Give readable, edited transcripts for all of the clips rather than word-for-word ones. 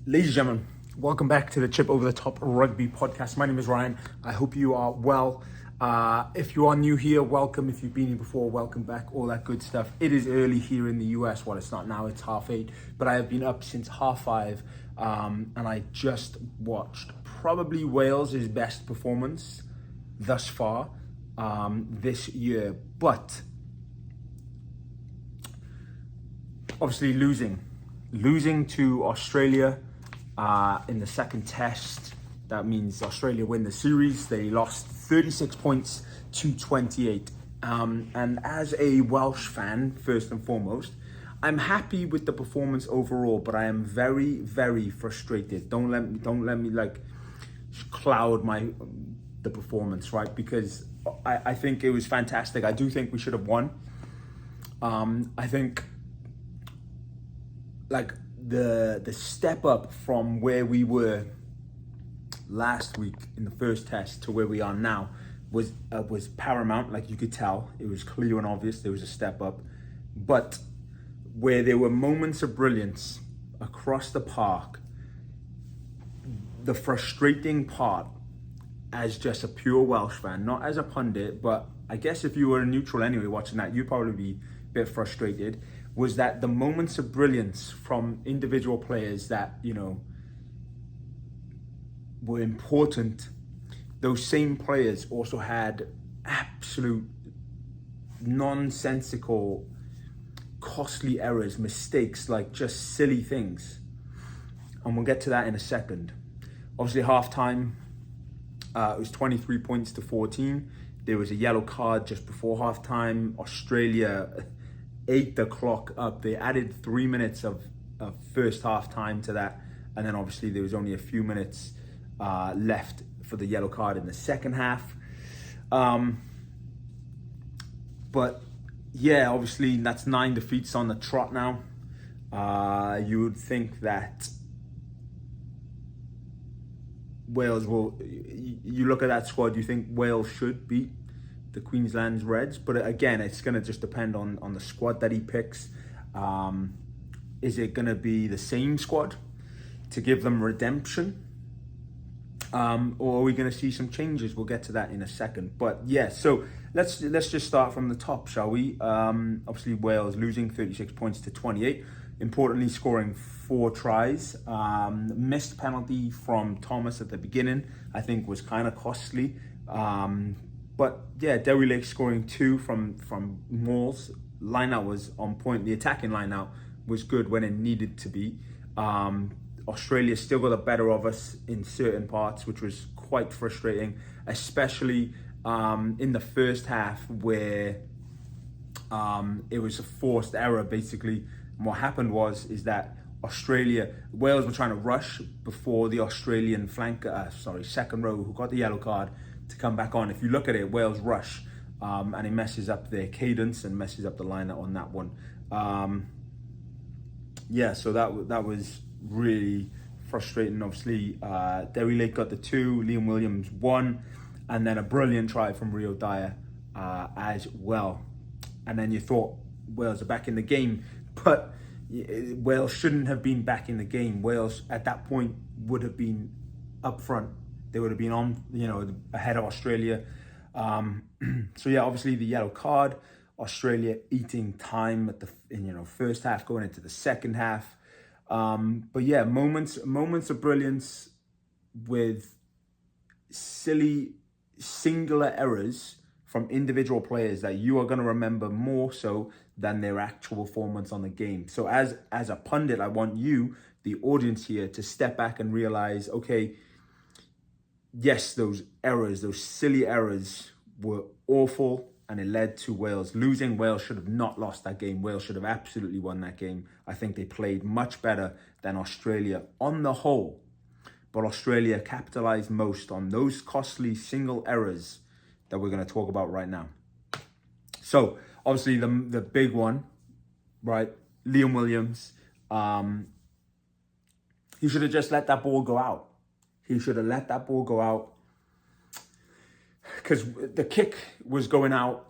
Ladies and gentlemen, welcome back to the Chip Over the Top Rugby podcast. My name is Ryan. I hope you are well. If you are new here, welcome. If you've been here before, welcome back. All that good stuff. It is early here in the US. Well, it's not now, it's 8:30. But I have been up since 5:30 and I just watched probably Wales' best performance thus far this year. But obviously losing to Australia in the second test. That means Australia win the series. They lost 36 points to 28. And as a Welsh fan, first and foremost, I'm happy with the performance overall, but I am very, very frustrated. Don't let me like cloud the performance, right? Because I think it was fantastic. I do think we should have won. I think like the step up from where we were last week in the first test to where we are now was paramount. Like, you could tell, it was clear and obvious there was a step up. But where there were moments of brilliance across the park, the frustrating part, as just a pure Welsh fan, not as a pundit, but I guess if you were a neutral anyway watching that, you'd probably be a bit frustrated, was that the moments of brilliance from individual players that, you know, were important, those same players also had absolute nonsensical, costly errors, mistakes, like just silly things. And we'll get to that in a second. Obviously, halftime, it was 23 points to 14. There was a yellow card just before halftime. Australia ate the clock up. They added 3 minutes of first half time to that, and then obviously there was only a few minutes left for the yellow card in the second half. But yeah, obviously that's 9 defeats on the trot now. You would think that Wales will, you look at that squad, you think Wales should beat the Queensland's Reds, but again, it's going to just depend on the squad that he picks. Is it going to be the same squad to give them redemption, or are we going to see some changes? We'll get to that in a second. But yeah, so let's just start from the top, shall we? Obviously, Wales losing 36 points to 28. Importantly, scoring 4 tries. Missed penalty from Thomas at the beginning, I think, was kind of costly. But yeah, Derry Lake scoring 2 from Mauls. Line-out was on point. The attacking line-out was good when it needed to be. Australia still got the better of us in certain parts, which was quite frustrating, especially in the first half where it was a forced error, basically. And what happened is that Wales were trying to rush before the Australian second row, who got the yellow card, to come back on. If you look at it, Wales rush, and it messes up their cadence and messes up the lineup on that one. Yeah, so that was really frustrating. Obviously, Derry Lake got the 2, Liam Williams 1, and then a brilliant try from Rio Dyer as well. And then you thought Wales are back in the game, but Wales shouldn't have been back in the game. Wales at that point would have been up front. They would have been on, ahead of Australia. So yeah, obviously the yellow card, Australia eating time at the first half going into the second half. But yeah, moments of brilliance with silly singular errors from individual players that you are going to remember more so than their actual performance on the game. So as a pundit, I want you, the audience here, to step back and realize, okay, yes, those silly errors were awful, and it led to Wales losing. Wales should have not lost that game. Wales should have absolutely won that game. I think they played much better than Australia on the whole. But Australia capitalized most on those costly single errors that we're going to talk about right now. So, obviously, the big one, right? Liam Williams. He should have just let that ball go out. He should have let that ball go out, because the kick was going out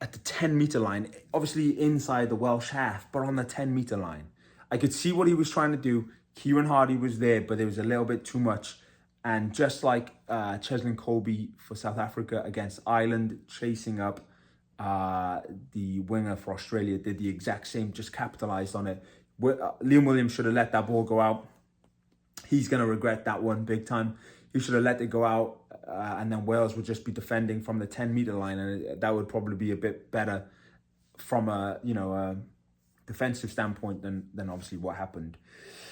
at the 10-meter line, obviously inside the Welsh half, but on the 10-meter line. I could see what he was trying to do. Kieran Hardy was there, but there was a little bit too much. And just like Cheslin Colby for South Africa against Ireland, chasing up the winger for Australia, did the exact same, just capitalised on it. Liam Williams should have let that ball go out. He's going to regret that one big time. He should have let it go out, and then Wales would just be defending from the 10-metre line, and that would probably be a bit better from a defensive standpoint than obviously what happened.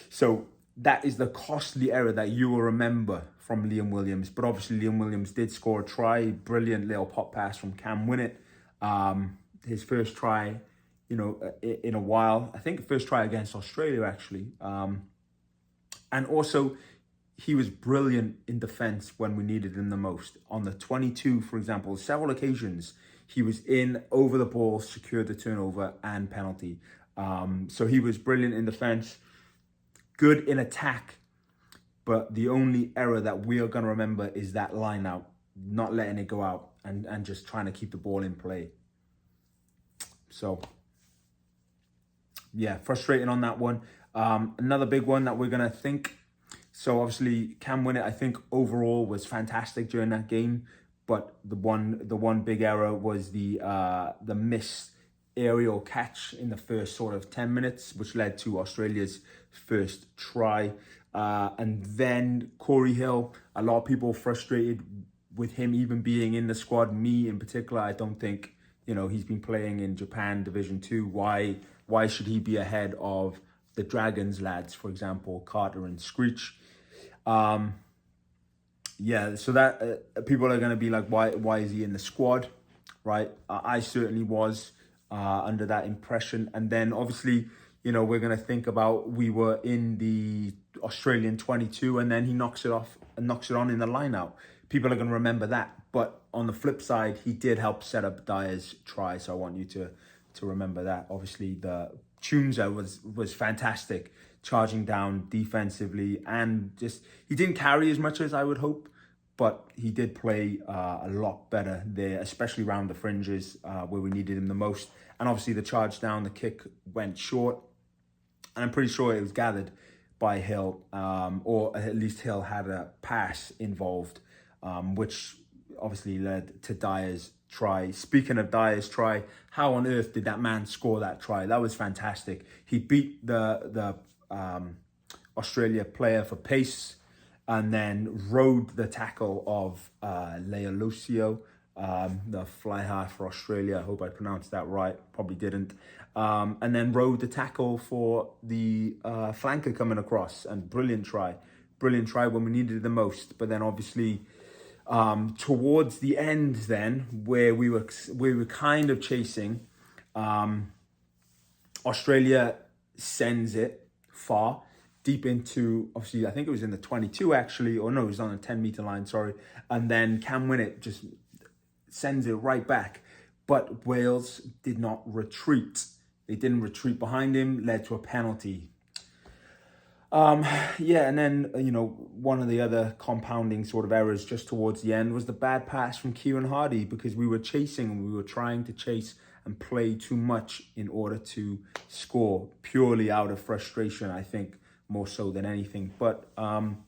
So that is the costly error that you will remember from Liam Williams. But obviously Liam Williams did score a try, brilliant little pop pass from Cam Winnett. His first try, in a while. I think first try against Australia actually. And also, he was brilliant in defence when we needed him the most. On the 22, for example, several occasions, he was in, over the ball, secured the turnover and penalty. So he was brilliant in defence, good in attack. But the only error that we are going to remember is that line out, not letting it go out and just trying to keep the ball in play. So, yeah, frustrating on that one. Another big one that we're going to think. So obviously Cam Winnett, I think overall was fantastic during that game, but the one big error was the missed aerial catch in the first sort of 10 minutes, which led to Australia's first try. And then Corey Hill, a lot of people frustrated with him even being in the squad. Me in particular, I don't think, he's been playing in Japan Division 2. Why should he be ahead of the Dragons lads, for example, Carter and Screech? So that people are going to be like, why is he in the squad, right? I certainly was under that impression. And then obviously, we're going to think about, we were in the Australian 22 and then he knocks it on in the line out. People are going to remember that. But on the flip side, he did help set up Dyer's try. So I want you to remember that. Obviously, the Tunza was fantastic, charging down defensively, and he didn't carry as much as I would hope, but he did play a lot better there, especially around the fringes where we needed him the most. And obviously the charge down, the kick went short, and I'm pretty sure it was gathered by Hill, or at least Hill had a pass involved, which obviously led to Dyer's try. Speaking of Dyer's try, how on earth did that man score that try? That was fantastic. He beat the Australia player for pace and then rode the tackle of Lea Lucio, the fly half for Australia. I hope I pronounced that right. Probably didn't. And then rode the tackle for the flanker coming across, and brilliant try when we needed it the most. But then obviously towards the end, then where we were kind of chasing, Australia sends it far deep into, obviously I think it was in the 22 actually, or no, it was on the 10-metre line, sorry. And then Cam Winnett just sends it right back. But Wales did not retreat. They didn't retreat behind him, led to a penalty. And then, one of the other compounding sort of errors just towards the end was the bad pass from Kieran Hardy, because we were chasing and we were trying to chase and play too much in order to score, purely out of frustration, I think, more so than anything. But I'm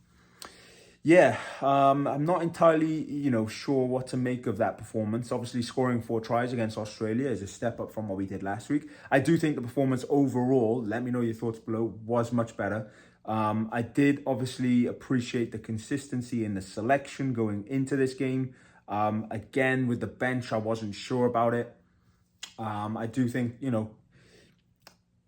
not entirely, sure what to make of that performance. Obviously, scoring 4 tries against Australia is a step up from what we did last week. I do think the performance overall, let me know your thoughts below, was much better. I did obviously appreciate the consistency in the selection going into this game. Again, with the bench, I wasn't sure about it. I do think,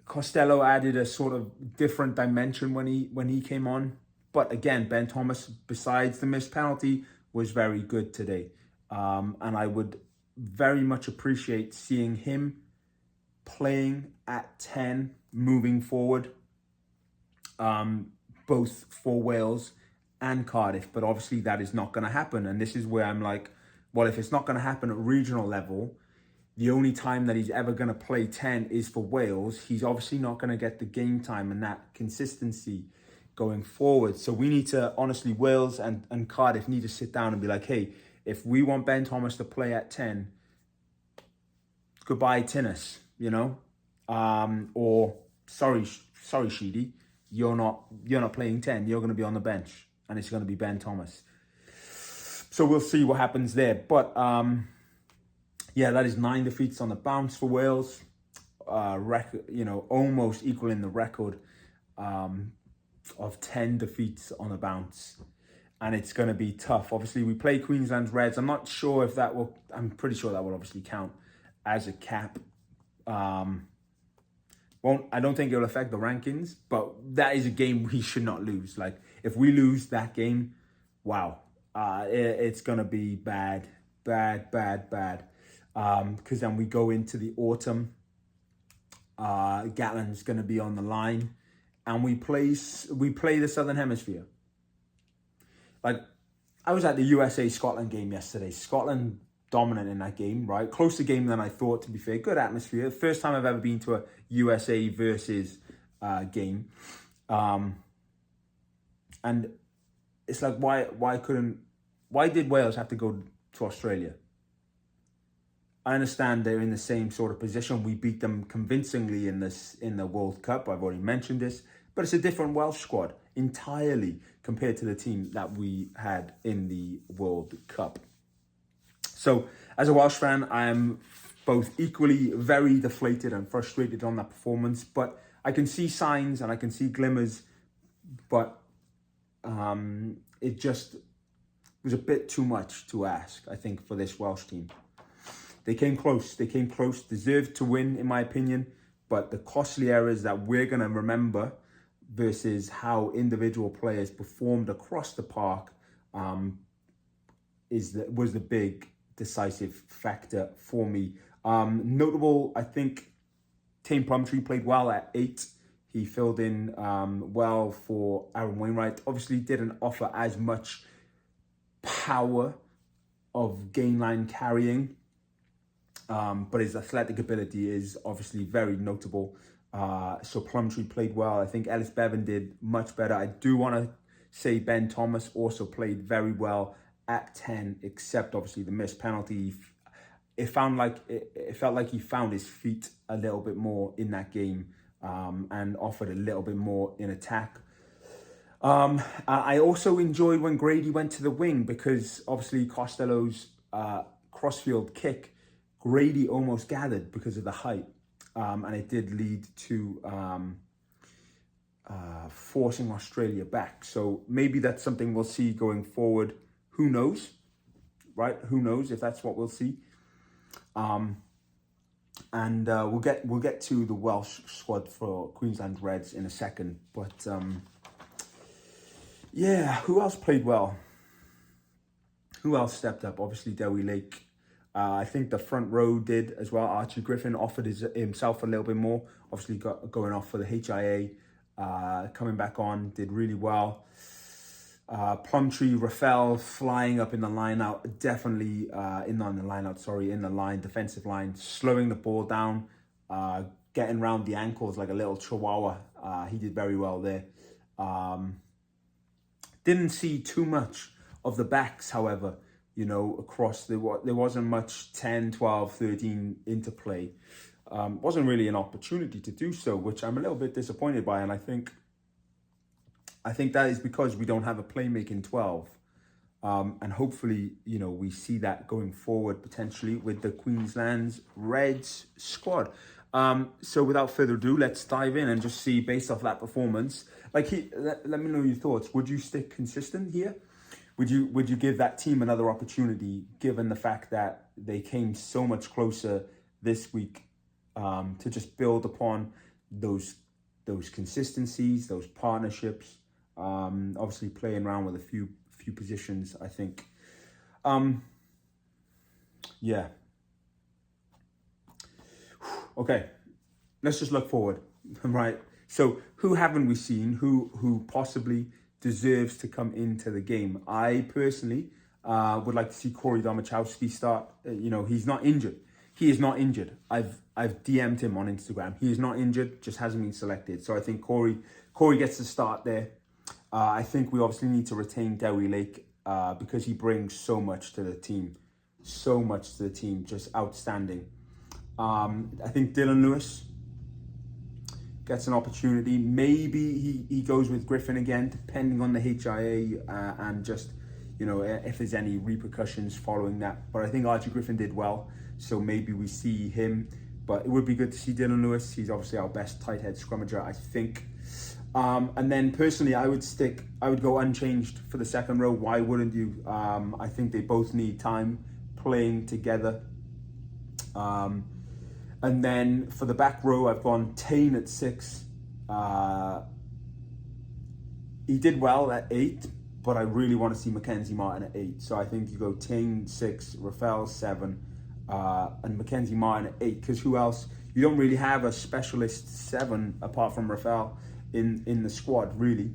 Costello added a sort of different dimension when he came on. But again, Ben Thomas, besides the missed penalty, was very good today. And I would very much appreciate seeing him playing at 10 moving forward, both for Wales and Cardiff. But obviously that is not going to happen. And this is where I'm like, well, if it's not going to happen at regional level, the only time that he's ever going to play 10 is for Wales. He's obviously not going to get the game time and that consistency going forward. So we need to, honestly, Wales and Cardiff need to sit down and be like, hey, if we want Ben Thomas to play at 10, goodbye Tinnis, or sorry Sheedy, you're not playing 10. You're going to be on the bench, and it's going to be Ben Thomas. So we'll see what happens there. But yeah, that is 9 defeats on the bounce for Wales. Record, almost equaling the record of 10 defeats on the bounce. And it's going to be tough. Obviously, we play Queensland's Reds. I'm not sure if that will... I'm pretty sure that will obviously count as a cap. I don't think it will affect the rankings, but that is a game we should not lose. Like, if we lose that game, wow. It's going to be bad. Because then we go into the autumn. Gatland's going to be on the line. And we play the Southern Hemisphere. Like, I was at the USA-Scotland game yesterday. Scotland dominant in that game, right? Closer game than I thought, to be fair. Good atmosphere. First time I've ever been to a USA versus game. And it's like, why did Wales have to go to Australia? I understand they're in the same sort of position. We beat them convincingly in the World Cup. I've already mentioned this. But it's a different Welsh squad entirely compared to the team that we had in the World Cup. So, as a Welsh fan, I am both equally very deflated and frustrated on that performance. But I can see signs and I can see glimmers. But it just was a bit too much to ask, I think, for this Welsh team. They came close, deserved to win, in my opinion. But the costly errors that we're going to remember versus how individual players performed across the park was the big decisive factor for me. Notable, I think, Tane Plumtree played well at 8. He filled in well for Aaron Wainwright. Obviously didn't offer as much power of gain line carrying, but his athletic ability is obviously very notable. So Plumtree played well. I think Ellis Bevan did much better. I do want to say Ben Thomas also played very well at 10, except obviously the missed penalty. It felt like he found his feet a little bit more in that game and offered a little bit more in attack. I also enjoyed when Grady went to the wing because obviously Costello's crossfield kick, Grady almost gathered because of the height. And it did lead to forcing Australia back. So maybe that's something we'll see going forward. Who knows, right? Who knows if that's what we'll see. And we'll get to the Welsh squad for Queensland Reds in a second. But yeah, who else played well? Who else stepped up? Obviously, Dewi Lake. I think the front row did as well. Archie Griffin offered himself a little bit more. Obviously going off for the HIA. Coming back on, did really well. Plumtree, Rafael flying up in the line out. Definitely in the line, defensive line. Slowing the ball down. Getting around the ankles like a little chihuahua. He did very well there. Didn't see too much of the backs, however. Across there wasn't much 10, 12, 13 interplay. Wasn't really an opportunity to do so, which I'm a little bit disappointed by. And I think that is because we don't have a playmaking 12. And hopefully, we see that going forward potentially with the Queensland's Reds squad. So without further ado, let's dive in and just see based off that performance. Let me know your thoughts. Would you stick consistent here? Would you give that team another opportunity, given the fact that they came so much closer this week to just build upon those consistencies, those partnerships? Obviously, playing around with a few positions, I think. Yeah. Okay, let's just look forward, right? So, who haven't we seen? Who possibly deserves to come into the game? I personally would like to see Corey Domachowski start. He's not injured. He is not injured. I've DM'd him on Instagram. He is not injured, just hasn't been selected. So I think Corey gets to start there. I think we obviously need to retain Dewi Lake because he brings so much to the team. Just outstanding. I think Dylan gets an opportunity. Maybe he goes with Griffin again, depending on the HIA and just, you know, if there's any repercussions following that. But I think Archie Griffin did well, so maybe we see him. But it would be good to see Dylan Lewis. He's obviously our best tight head scrummager, I think. And then personally, I would go unchanged for the second row. Why wouldn't you? I think they both need time playing together. And then for the back row, I've gone Tane at 6. He did well at 8, but I really want to see Mackenzie Martin at 8. So I think you go Tane 6, Rafael 7, and Mackenzie Martin at 8. Because who else? You don't really have a specialist 7 apart from Rafael in the squad, really.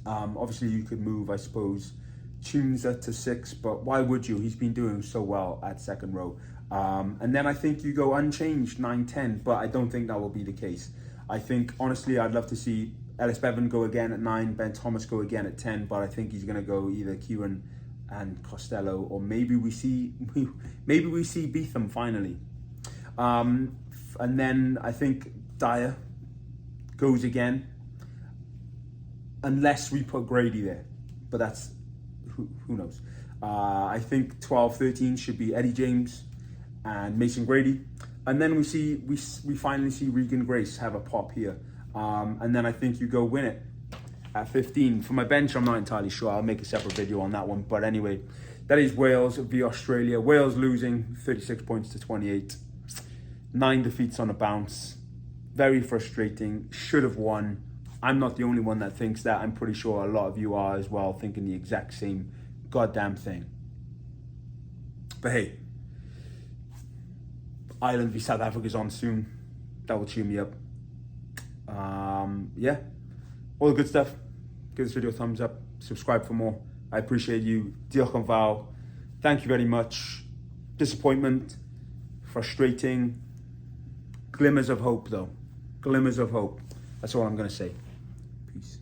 Obviously, you could move, I suppose, Tunza to 6, but why would you? He's been doing so well at second row. And then I think you go unchanged 9-10, but I don't think that will be the case. I think, honestly, I'd love to see Ellis Bevan go again at 9, Ben Thomas go again at 10, but I think he's going to go either Kieran and Costello, or maybe we see Beetham finally. And then I think Dyer goes again, unless we put Grady there, but that's who knows. I think 12-13 should be Eddie James and Mason Grady, and then we finally see Regan Grace have a pop here, and then I think you go win it at 15. For my bench, I'm not entirely sure. I'll make a separate video on that one, but anyway, that is Wales v Australia. Wales losing 36 points to 28, 9 defeats on a bounce. Very frustrating. Should have won. I'm not the only one that thinks that. I'm pretty sure a lot of you are as well, thinking the exact same goddamn thing. But hey, Ireland v South Africa's on soon. That will cheer me up. Yeah, all the good stuff. Give this video a thumbs up. Subscribe for more. I appreciate you. Diolch yn fawr. Thank you very much. Disappointment, frustrating, glimmers of hope though. Glimmers of hope. That's all I'm going to say. Peace.